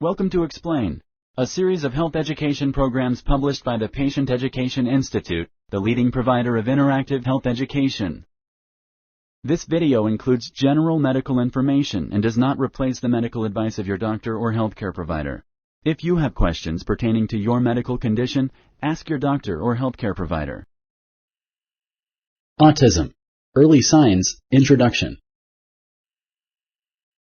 Welcome to Explain, a series of health education programs published by the Patient Education Institute, the leading provider of interactive health education. This video includes general medical information and does not replace the medical advice of your doctor or healthcare provider. If you have questions pertaining to your medical condition, ask your doctor or healthcare provider. Autism. Early signs. Introduction.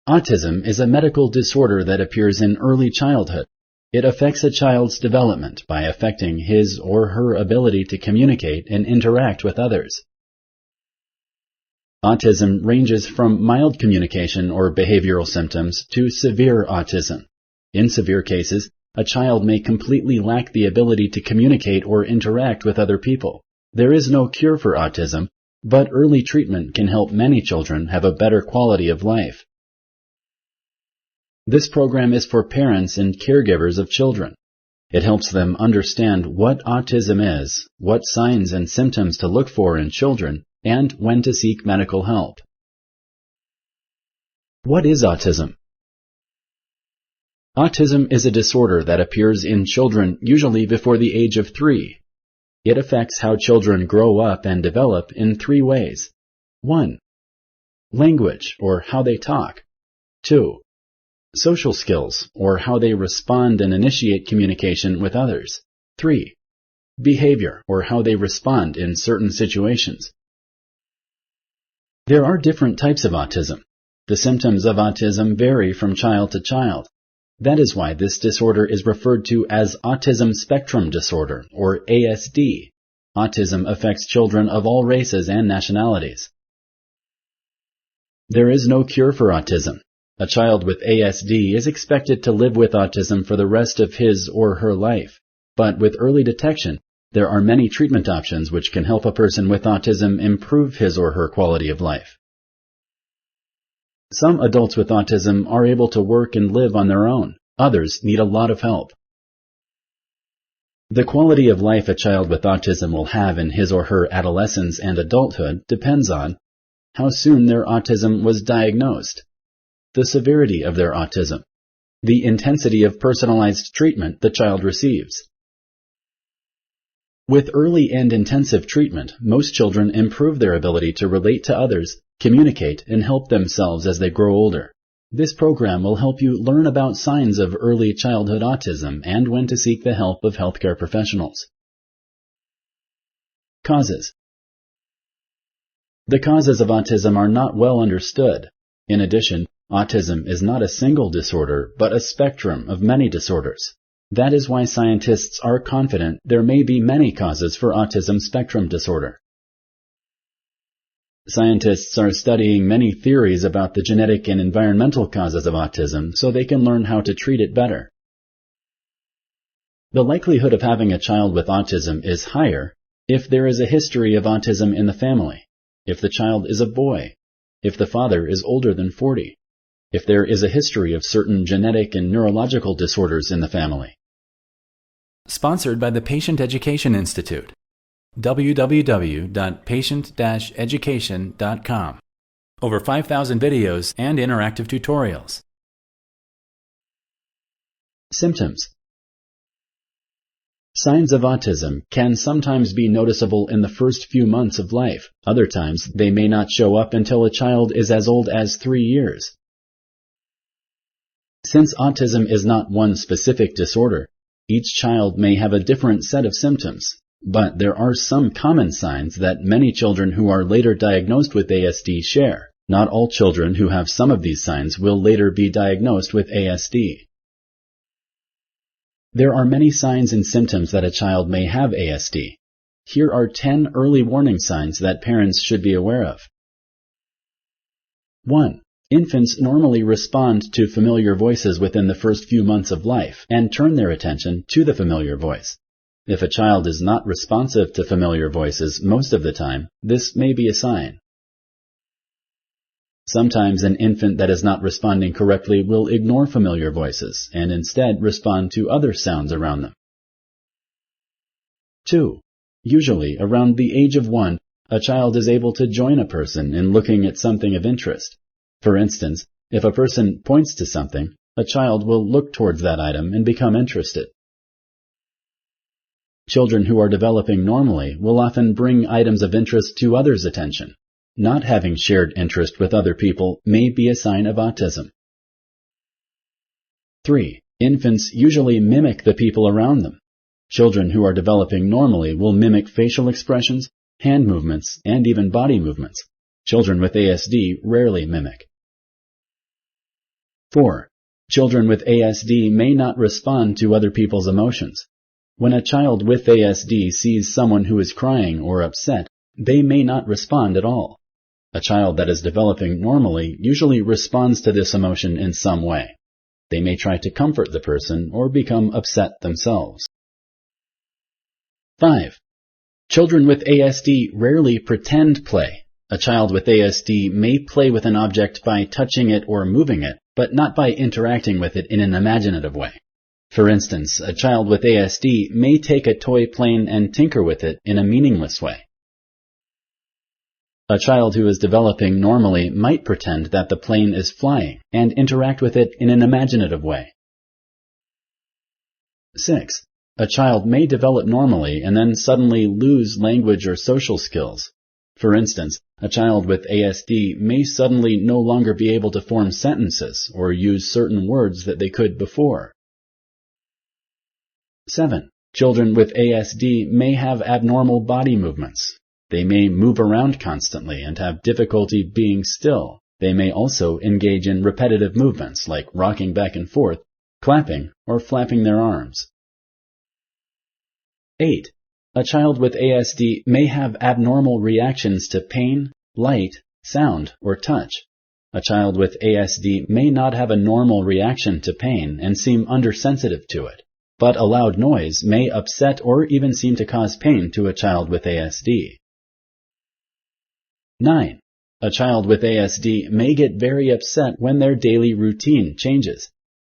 Autism is a medical disorder that appears in early childhood. It affects a child's development by affecting his or her ability to communicate and interact with others. Autism ranges from mild communication or behavioral symptoms to severe autism. In severe cases, a child may completely lack the ability to communicate or interact with other people. There is no cure for autism, but early treatment can help many children have a better quality of life. This program is for parents and caregivers of children. It helps them understand what autism is, what signs and symptoms to look for in children, and when to seek medical help. What is autism? Autism is a disorder that appears in children usually before the age of 3. It affects how children grow up and develop in 3 ways. 1. Language, or how they talk. 2. Social skills, or how they respond and initiate communication with others. 3. Behavior, or how they respond in certain situations. There are different types of autism. The symptoms of autism vary from child to child. That is why this disorder is referred to as autism-spectrum disorder, or ASD. Autism affects children of all races and nationalities. There is no cure for autism. A child with ASD is expected to live with autism for the rest of his or her life. But with early detection, there are many treatment options which can help a person with autism improve his or her quality of life. Some adults with autism are able to work and live on their own. Others need a lot of help. The quality of life a child with autism will have in his or her adolescence and adulthood depends on how soon their autism was diagnosed, the severity of their autism, the intensity of personalized treatment the child receives. With early and intensive treatment, most children improve their ability to relate to others, communicate, and help themselves as they grow older. This program will help you learn about signs of early childhood autism and when to seek the help of healthcare professionals. Causes. The causes of autism are not well understood. In addition, autism is not a single disorder, but a spectrum of many disorders. That is why scientists are confident there may be many causes for autism spectrum disorder. Scientists are studying many theories about the genetic and environmental causes of autism so they can learn how to treat it better. The likelihood of having a child with autism is higher if there is a history of autism in the family, if the child is a boy, if the father is older than 40, if there is a history of certain genetic and neurological disorders in the family. Sponsored by the Patient Education Institute. www.patient-education.com. Over 5,000 videos and interactive tutorials. Symptoms. Signs of autism can sometimes be noticeable in the first few months of life. Other times, they may not show up until a child is as old as 3 years. Since autism is not one specific disorder, each child may have a different set of symptoms. But there are some common signs that many children who are later diagnosed with ASD share. Not all children who have some of these signs will later be diagnosed with ASD. There are many signs and symptoms that a child may have ASD. Here are 10 early warning signs that parents should be aware of. 1. Infants normally respond to familiar voices within the first few months of life and turn their attention to the familiar voice. If a child is not responsive to familiar voices most of the time, this may be a sign. Sometimes an infant that is not responding correctly will ignore familiar voices and instead respond to other sounds around them. 2. Usually, around the age of 1, a child is able to join a person in looking at something of interest. For instance, if a person points to something, a child will look towards that item and become interested. Children who are developing normally will often bring items of interest to others' attention. Not having shared interest with other people may be a sign of autism. 3. Infants usually mimic the people around them. Children who are developing normally will mimic facial expressions, hand movements, and even body movements. Children with ASD rarely mimic. 4. Children with ASD may not respond to other people's emotions. When a child with ASD sees someone who is crying or upset, they may not respond at all. A child that is developing normally usually responds to this emotion in some way. They may try to comfort the person or become upset themselves. 5. Children with ASD rarely pretend play. A child with ASD may play with an object by touching it or moving it, but not by interacting with it in an imaginative way. For instance, a child with ASD may take a toy plane and tinker with it in a meaningless way. A child who is developing normally might pretend that the plane is flying and interact with it in an imaginative way. 6. A child may develop normally and then suddenly lose language or social skills. For instance, a child with ASD may suddenly no longer be able to form sentences or use certain words that they could before. 7. Children with ASD may have abnormal body movements. They may move around constantly and have difficulty being still. They may also engage in repetitive movements like rocking back and forth, clapping, or flapping their arms. 8. A child with ASD may have abnormal reactions to pain, light, sound, or touch. A child with ASD may not have a normal reaction to pain and seem undersensitive to it, but a loud noise may upset or even seem to cause pain to a child with ASD. 9. A child with ASD may get very upset when their daily routine changes.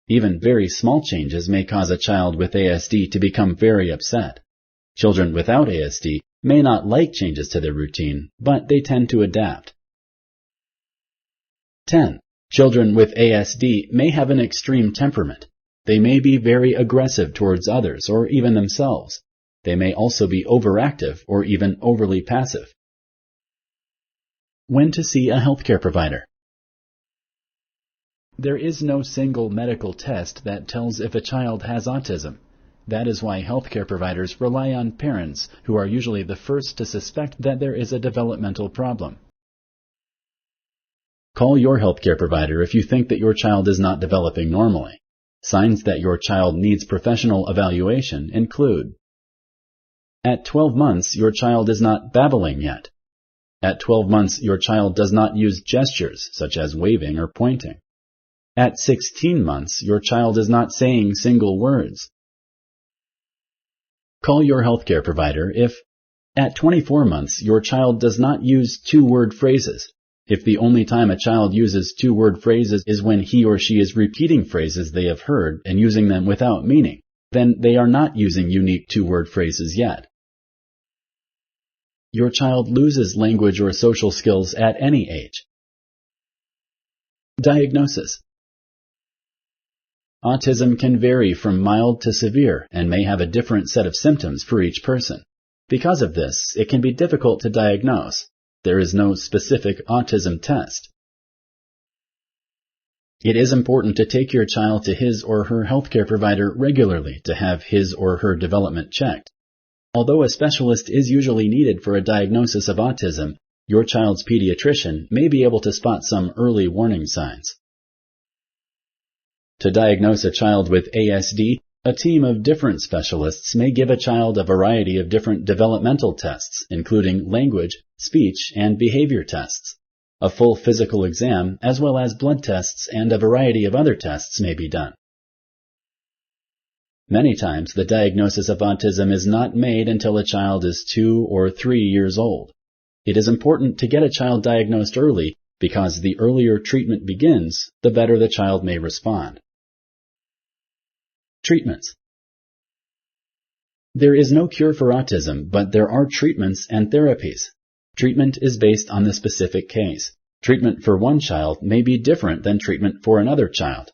Even very small changes may cause a child with ASD to become very upset. Children without ASD may not like changes to their routine, but they tend to adapt. 10. Children with ASD may have an extreme temperament. They may be very aggressive towards others or even themselves. They may also be overactive or even overly passive. When to see a healthcare provider. There is no single medical test that tells if a child has autism. That is why healthcare providers rely on parents, who are usually the first to suspect that there is a developmental problem. Call your healthcare provider if you think that your child is not developing normally. Signs that your child needs professional evaluation include: at 12 months, your child is not babbling yet. At 12 months, your child does not use gestures, such as waving or pointing. At 16 months, your child is not saying single words. Call your healthcare provider if, at 24 months, your child does not use two-word phrases. If the only time a child uses two-word phrases is when he or she is repeating phrases they have heard and using them without meaning, then they are not using unique two-word phrases yet. Your child loses language or social skills at any age. Diagnosis. Autism can vary from mild to severe and may have a different set of symptoms for each person. Because of this, it can be difficult to diagnose. There is no specific autism test. It is important to take your child to his or her healthcare provider regularly to have his or her development checked. Although a specialist is usually needed for a diagnosis of autism, your child's pediatrician may be able to spot some early warning signs. To diagnose a child with ASD, a team of different specialists may give a child a variety of different developmental tests, including language, speech, and behavior tests. A full physical exam, as well as blood tests and a variety of other tests may be done. Many times, the diagnosis of autism is not made until a child is 2 or 3 years old. It is important to get a child diagnosed early because the earlier treatment begins, the better the child may respond. Treatments. There is no cure for autism, but there are treatments and therapies. Treatment is based on the specific case. Treatment for one child may be different than treatment for another child.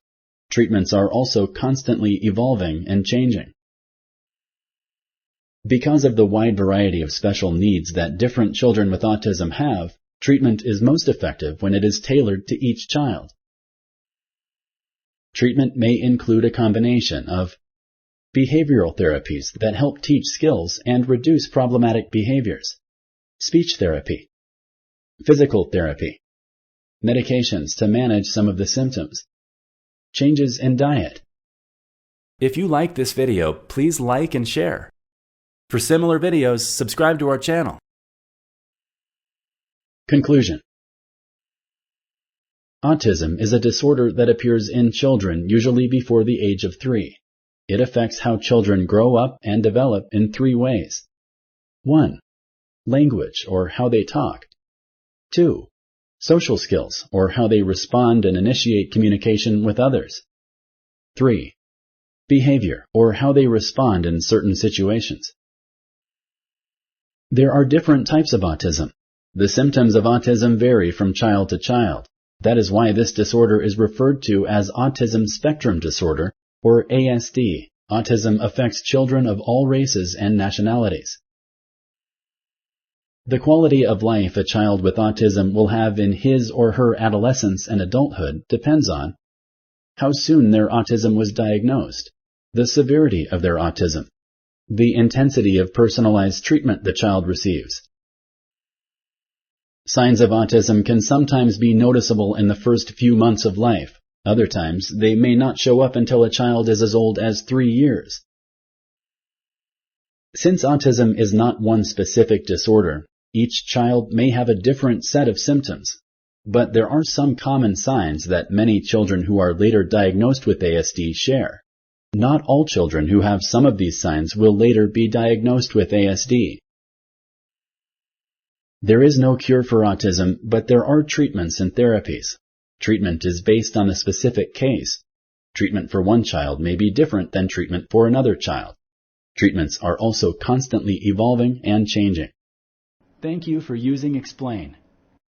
Treatments are also constantly evolving and changing. Because of the wide variety of special needs that different children with autism have, treatment is most effective when it is tailored to each child. Treatment may include a combination of behavioral therapies that help teach skills and reduce problematic behaviors, speech therapy, physical therapy, medications to manage some of the symptoms, changes in diet. If you like this video, please like and share. For similar videos, subscribe to our channel. Conclusion. Autism is a disorder that appears in children usually before the age of 3. It affects how children grow up and develop in 3 ways. 1. Language, or how they talk. 2. Social skills, or how they respond and initiate communication with others. 3. Behavior, or how they respond in certain situations. There are different types of autism. The symptoms of autism vary from child to child. That is why this disorder is referred to as autism-spectrum disorder, or ASD. Autism affects children of all races and nationalities. The quality of life a child with autism will have in his or her adolescence and adulthood depends on how soon their autism was diagnosed, the severity of their autism, the intensity of personalized treatment the child receives. Signs of autism can sometimes be noticeable in the first few months of life. Other times, they may not show up until a child is as old as 3 years. Since autism is not one specific disorder, each child may have a different set of symptoms. But there are some common signs that many children who are later diagnosed with ASD share. Not all children who have some of these signs will later be diagnosed with ASD. There is no cure for autism, but there are treatments and therapies. Treatment is based on the specific case. Treatment for one child may be different than treatment for another child. Treatments are also constantly evolving and changing. Thank you for using Explain.